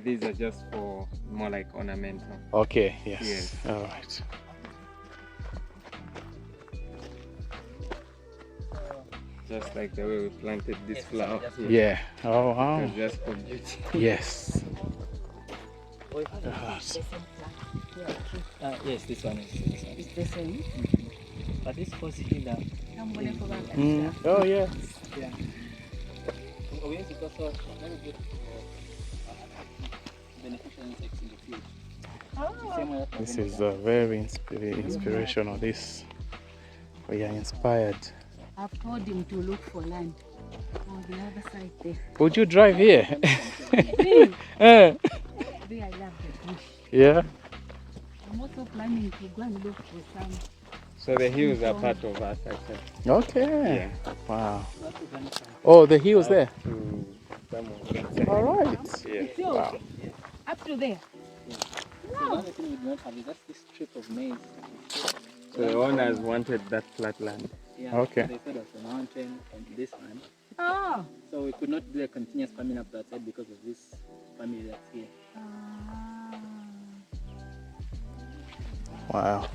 These are just for more like ornamental. Okay, yes. Yes. All right. Just like the way we planted this flower. Yeah. Oh, wow. It's just for beauty. Yes. Yes, this one is. It's the same. But this was healer. Oh, yeah. Yeah. We use it also very good for beneficial insects in the field. Same way that This is very inspirational. This, we are inspired. I've told him to look for land on the other side there. Would you drive here? Really? Eh, Today I love the bush. yeah. I'm also planning to go and look for some. So the hills are part of us actually. Okay. Wow. Oh, the hills there. All right. Yeah. Wow. Up to there. The only thing we do not have is just this strip of maize. So the owners wanted that flat land. Yeah, Okay. They said of the mountain and this one. Oh. So we could not do a continuous farming up that side because of this family that's here. Wow.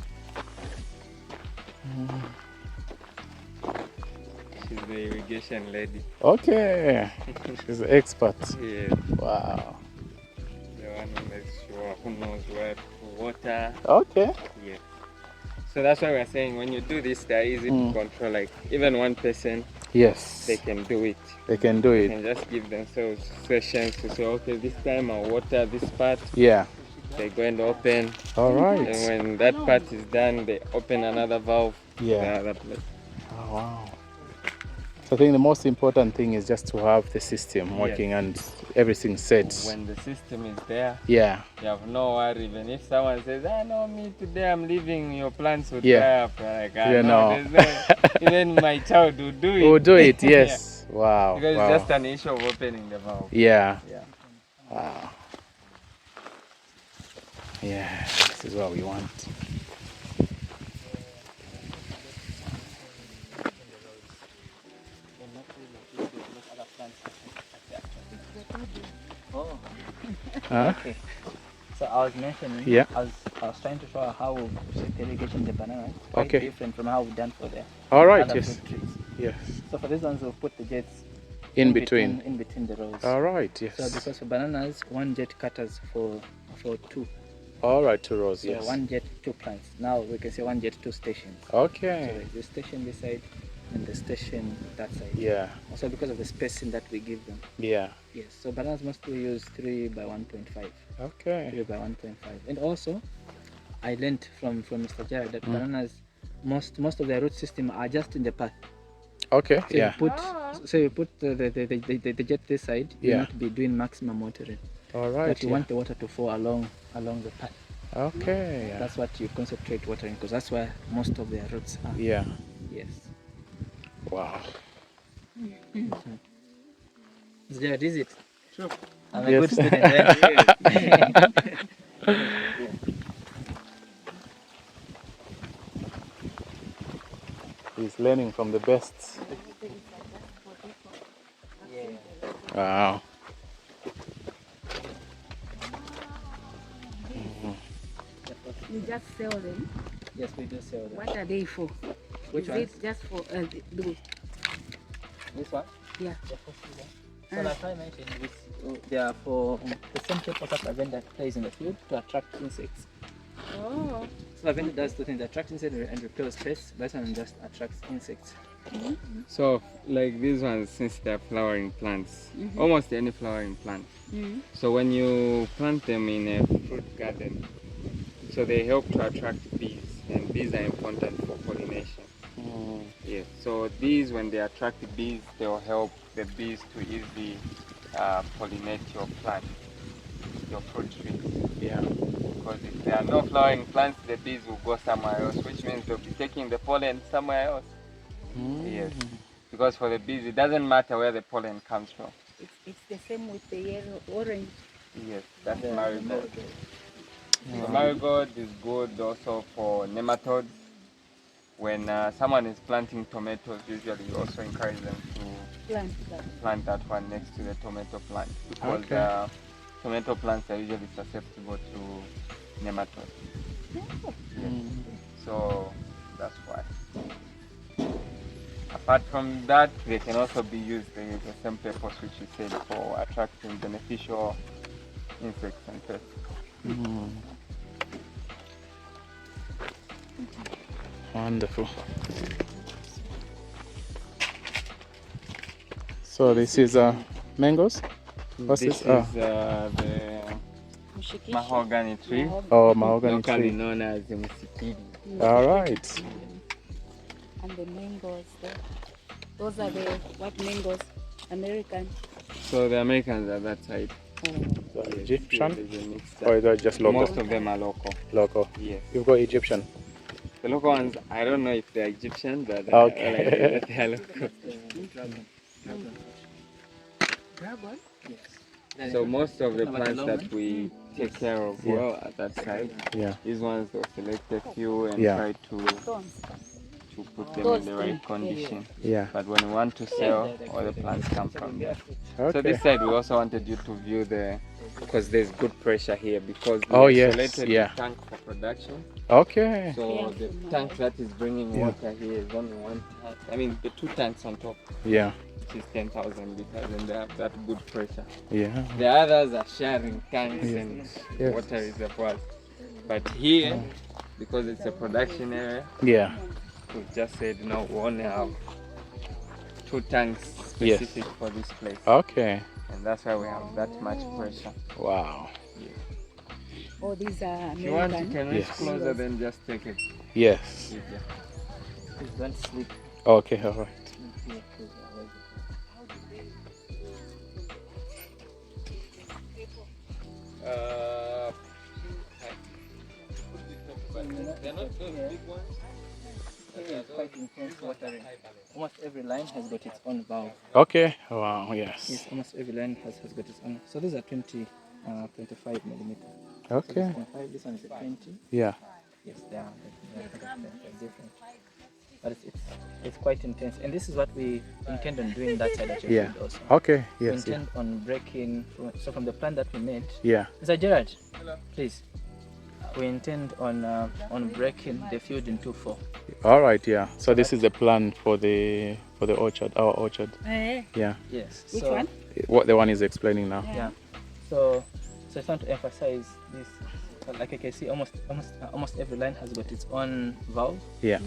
She's the irrigation lady. Okay. She's an expert. Yeah. Wow. The one who makes sure who knows where to water. Okay. Yeah. So that's why we're saying when you do this, they're easy to control. Like even one person, Yes. they can do it. They can do They it. can just give themselves sessions to say, okay, this time I'll water this part. Yeah. They go and open. All right. And when that part is done, they open another valve to the Yeah. other place. Oh, wow. So I think the most important thing is just to have the system working and everything set. When the system is there, Yeah. you have no worry. Even if someone says, no, me today I'm leaving, your plants will Yeah. dry up. You're like, Yeah, no, no. there's no, even my child will do it. We'll do it, yes. Wow. Because Wow. it's just an issue of opening the valve. Yeah. Yeah. Wow. Yeah, this is what we want. Oh, Huh? okay. So I was mentioning, Yeah. I was trying to show her how we set the irrigation the banana. Quite Okay. different from how we've done for the All right, other yes. fruit trees. Yes. So for these ones, we'll put the jets In between. in between the rows. All right, So yes. because for bananas, one jet cutters for two. All right, 2 rows, So yes. one jet, 2 plants. Now we can say one jet, 2 stations. So Okay. there's the station this side and the station that side. Yeah. Also because of the spacing that we give them. Yeah. Yes. So bananas mostly use 3 by 1.5. Okay. 3 by 1.5. And also, I learned from Mr. Jared that bananas, most of their root system are just in the path. Okay. So Yeah. you put the jet this side. You Yeah. not be doing maximum watering. All right. But you Yeah. want the water to fall along the path. Okay. Yeah. That's what you concentrate watering because that's where most of their roots are. Yeah. Yes. Wow. Mr. Jared, is it? Sure. I'm a Yes. good student. Yeah? He's learning from the best. Wow. You just sell them. Yes, we do sell that. What are they for? Which Is ones? it just for This one? yeah. The first one. So like I mentioned, they are for the same purpose that lavender plays in the field to attract insects. Oh. So lavender does two things: attract insects and repels pests. That one just attracts insects. So like these ones, since they're flowering plants, almost any flowering plant. So when you plant them in a fruit garden, so they help to attract bees, and bees are important for pollination. Yes. So these, when they attract the bees, they will help the bees to easily pollinate your plant, your fruit trees. Yeah. Because if there are no flowering plants, the bees will go somewhere else, which means they'll be taking the pollen somewhere else. Yes. Because for the bees, it doesn't matter where the pollen comes from. It's the same with the yellow orange. Yes, that's The marigold. So marigold is good also for nematodes. When someone is planting tomatoes, usually you also encourage them to plant that one next to the tomato plant, because Okay. tomato plants are usually susceptible to nematodes. Yes. So that's why. Apart from that, they can also be used the same purpose which you said, for attracting beneficial insects and pests. Wonderful. So this is mangoes? What's This this? is the mahogany tree, Oh, mahogany locally tree. known as the musikiri. All right. And the mangoes there. Those are the what mangoes? American. So the Americans are that side. Egyptian? There's a mixed Or is that just local? Most of them are local. Local. Yes. You've got Egyptian. The local ones, I don't know if they're Egyptian, but Okay. all I know is that they are local. Dragon. Yes. So most of the Talking about plants the that long we take care of Yeah. well at that side, Yeah. these ones they'll select a few and Yeah. try to Stones. put them Those in the right things, condition. Yeah. But when we want to sell, all the plants come from there. So Okay. this side we also wanted you to view because there's good pressure here, because we Oh, yes, isolated yeah. the tank for production. Okay. So Yeah. the tank that is bringing Yeah. water here is only one tank. I mean the two tanks on top, Yeah. which is 10,000 liters, and they have that good pressure. Yeah. The others are sharing tanks Yeah. and Yes. water reservoirs. But here, because it's a production area, Yeah. we've just said no, we only have two tanks Yes. specific for this place. Okay. And that's why we have that much pressure. Wow. Oh, these are If you want, you American. can reach Yes. closer, then just take it Yes. easier. Please don't sleep. Okay. All right. They're not those big ones. Here is quite intense watering. Almost every line has got its own valve. Okay. Wow. Yes, Yes. almost every line has got its own. So these are 25 millimeter. So Okay. this 25, this one is a 20. Yeah. Yes, they're different. But it's quite intense. And this is what we intend on doing that side of your Yeah. field also. Okay. We Yes. Yeah. intend on breaking, from the plan that we made. Yeah. Mr. Gerard, please. We intend on breaking the field into 4. All right. Yeah. So this is the plan for the orchard, our orchard. Eh, Yeah. Yes. Which so, one? What the one is explaining now. Yeah. So I want to emphasize this. Like you can see, almost every line has got its own valve, Yeah.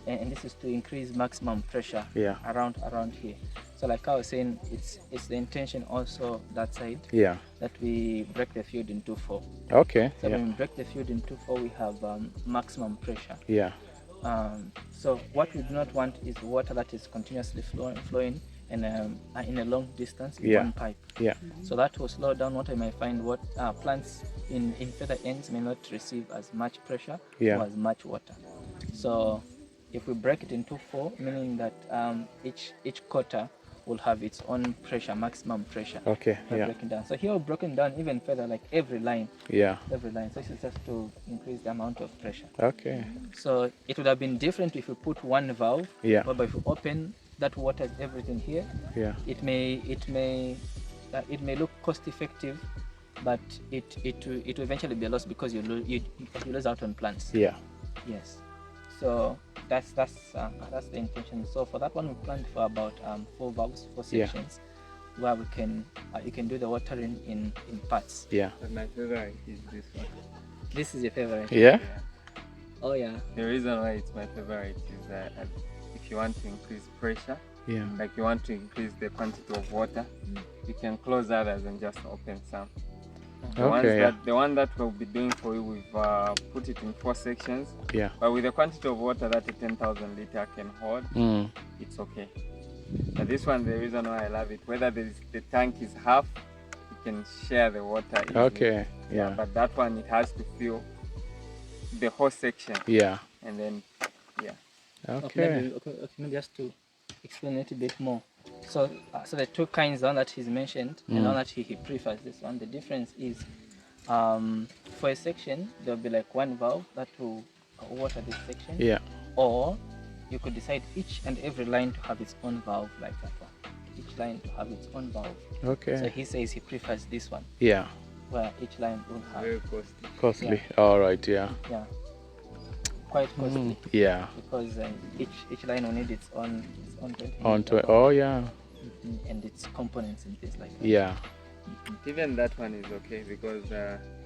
and this is to increase maximum pressure Yeah. around here. So like I was saying, it's the intention also that side Yeah. that we break the field into 4. Okay. So Yeah. when we break the field into 4, we have maximum pressure. Yeah. So what we do not want is water that is continuously flowing in a long distance in Yeah. one pipe. Yeah. So that will slow down what I might find what plants in further ends may not receive as much pressure Yeah. or as much water. So if we break it into 4, meaning that each quarter will have its own pressure, maximum pressure. Okay. By Yeah. breaking down. So here we've broken down even further, like every line. Yeah. So this is just to increase the amount of pressure. Okay. So it would have been different if we put one valve, Yeah. but if we open that waters everything here, Yeah. it may look cost effective, but it will eventually be a loss because you lose out on plants. Yeah. Yes. So that's the intention. So for that one, we planned for about 4 valves, 4 Yeah. sections. where we can you can do the watering in parts. Yeah. But my favorite is this one. This is your favorite. Yeah. Oh yeah. The reason why it's my favorite is that if you want to increase pressure, Yeah. like you want to increase the quantity of water, you can close others and just open some. The one that we'll be doing for you, we've put it in 4 sections. Yeah. But with the quantity of water that a 10,000 liter can hold, it's okay. But this one, the reason why I love it, whether the tank is half, you can share the water easily. Okay. Yeah. But that one, it has to fill the whole section. Yeah. And then, yeah. Okay. Maybe just to explain a little bit more. So the two kinds, the one that he's mentioned and the one that he prefers, this one. The difference is, for a section, there'll be like one valve that will water this section. Yeah. Or you could decide each and every line to have its own valve, like that one. Each line to have its own valve. Okay. So he says he prefers this one, Yeah. where each line will have. Very costly. Costly. All right. Yeah. Yeah. Quite costly. Yeah. Because each line will need its own Oh yeah. and its components and things like that. Yeah. Even that one is okay because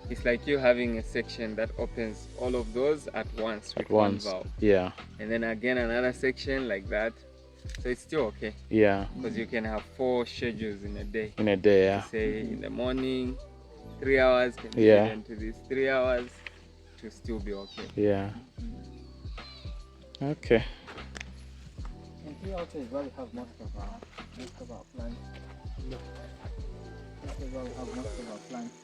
it's like you having a section that opens all of those at once with one valve. Yeah. And then again another section like that. So it's still okay. Yeah. Because you can have 4 schedules in a day. In a day. Yeah. Say in the morning, 3 hours can be Yeah. given to these 3 hours to still be okay. Yeah. Okay. And here also is where we have most of our plants. This is where we have most of our plants.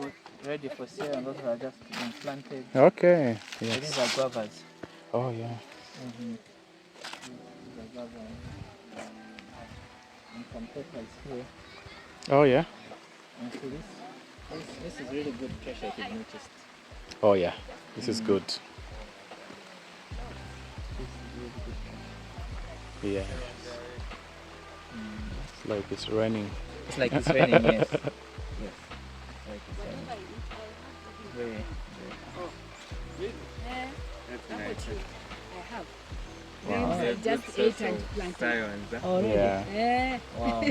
Both ready for sale and those that are just being planted. Okay. So these Yes. are guavas. Oh yeah. These are guavas. And some peppers here. Oh yeah. And so this is really good pressure, if you've noticed. Oh yeah. This is good. This is really good pressure. Yeah. It's like it's raining. It's like it's raining, yes. Yes. It's like it's raining. Very, That's nice. I have. Wow. I just ate and planted. Science, huh? Oh, really? Yeah. Wow.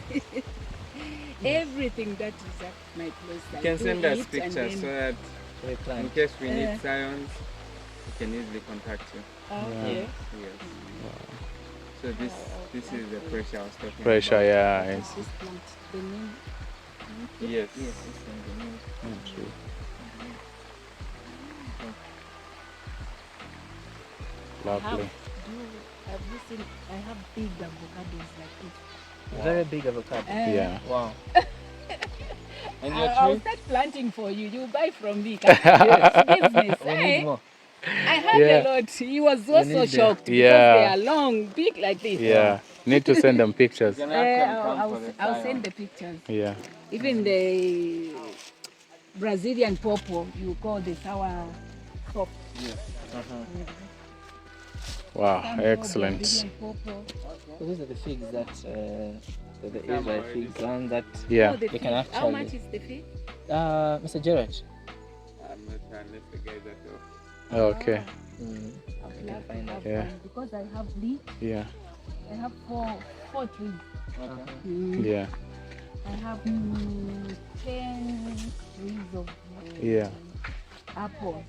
Everything that is at my place. You I can do send us it and pictures so then- that Very in plant. case we need science, we can easily contact you. Okay. Yes. So this is the pressure I was talking Pressure. about. Yeah. It's This plant, the name. Yes. Yes, this is the new. true. Lovely. Have you seen? I have big avocados like this. Very big avocado. Yeah. Wow. And your I'll tree? start planting for you. You buy from me. Business. We eh? need more. I had Yeah. a lot. He was also need them. shocked because Yeah. they are long, big like this. Yeah. Need to send them pictures. You can actually come I'll, for the I'll science. send the pictures. Yeah. Even the Brazilian pawpaw, you call the sour top. Wow. Some call Excellent. Brazilian pawpaw. So these are the figs that the Israel figs, one that Yeah. Oh, the You can fee. How actually- much is the fee? Mr. Gerard. I'm not sure unless the guys are off. Okay. I will have to find have out. Yeah. one because I have leaf. Yeah. I have four trees. Okay. Yeah. I have 10 trees of Yeah. apples.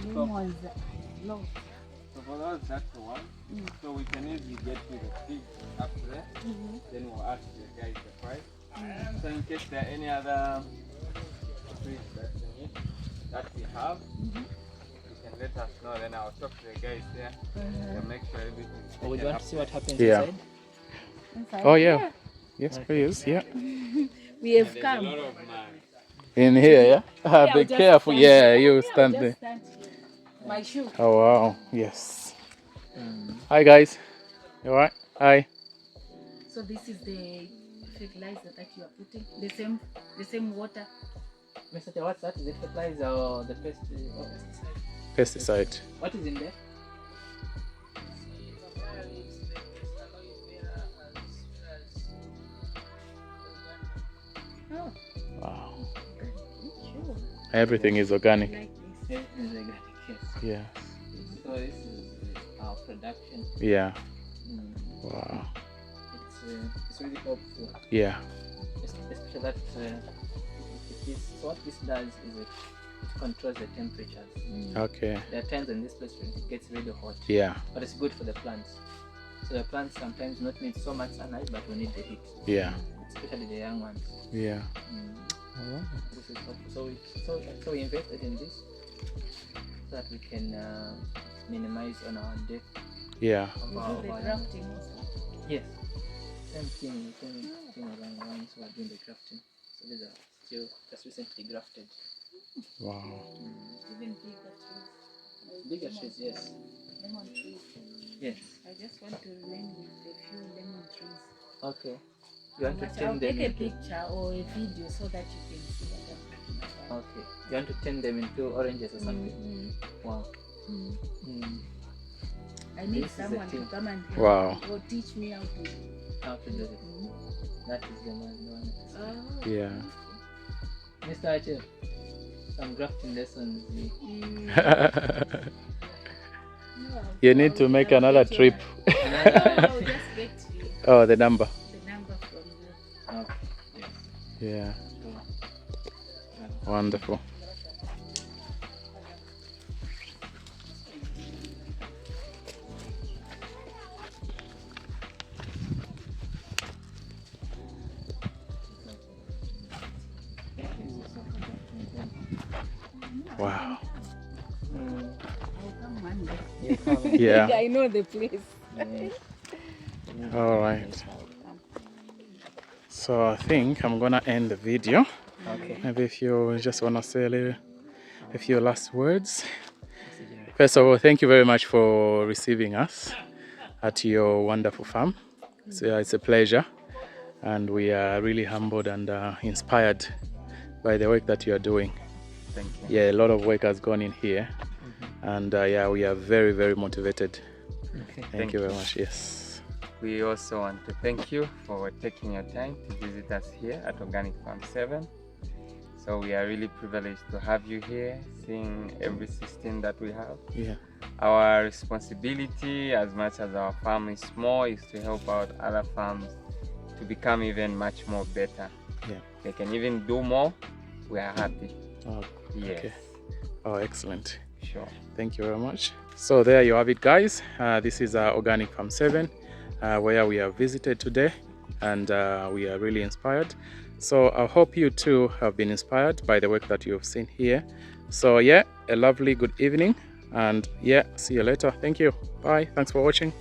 So- Lemons. No. So for those, that's the one. So we can easily get to the fig up there. Then we'll ask the guys the price. So in case there are any other trees that you need, that we have, you can let us know. Then I'll talk to the guys there and make sure everything is Would you taken want up. to see what happens Yeah. inside? Inside. Oh yeah. Yes, please. Yeah. We have There's a come. lot of man. In here. Yeah. Yeah, Be I'll just careful. stand Yeah. here. You I'll stand just there. stand here. My shoe. Oh wow. Yes. Hi guys. You alright? Hi. So this is the fertilizer that you are putting. The same water. Mr. Tia, what's that? Is it fertilizer or the pesticide? Pesticide. What is in there? Oh, Wow. sure. Everything is organic. Like this. Yeah, it's organic, yes. Yeah. So this is our production. Yeah. Wow. It's really helpful. Yeah. Especially that so what this does is it controls the temperatures. Okay. There are times when this place gets really hot. Yeah. But it's good for the plants. So the plants sometimes not need so much sunlight, but we need the heat. Yeah. Especially the young ones. Yeah. This is helpful. So we invested in this so that we can minimize on our debt. Yeah. You do the grafting also. Yes. Same thing around, so we're doing the grafting. So these are still just recently grafted. Wow. Even bigger trees. Bigger trees, yes. Lemon trees. Yes. I just want to remain with a few lemon trees. Okay. You want to I'll turn them take a into picture or a video so that you can see what I'm talking about. okay. You want to turn them into oranges or something? Wow. I need This is the someone to thing. come and help Wow. or teach me how to. How to do it. That is the one. Oh. Yeah. Mr. Archer, some grafting lessons. No, You need to make another trip. I'll just get you Oh, the number. the number from you. Okay. Yes. Yeah. So, Wonderful. Wow. I'll come one day. you come. Yeah. I know the place. All right. I'll come. So I think I'm gonna end the video. Okay. Maybe if you just wanna say a few last words. First of all, thank you very much for receiving us at your wonderful farm. So it's a pleasure, and we are really humbled and inspired by the work that you are doing. Thank you. Yeah, a lot of work has gone in here, and yeah, we are very, very motivated. Okay. Thank you very much. Yes. We also want to thank you for taking your time to visit us here at Organic Farm 7. So we are really privileged to have you here, seeing every system that we have. Yeah. Our responsibility, as much as our farm is small, is to help out other farms to become even much more better. Yeah. They can even do more. We are happy. Oh, Yes. okay. Oh, excellent. Sure. Thank you very much. So there you have it, guys. This is Organic Farm 7, where we have visited today, and we are really inspired. So I hope you too have been inspired by the work that you have seen here. So yeah, a lovely good evening, and yeah, see you later. Thank you. Bye. Thanks for watching.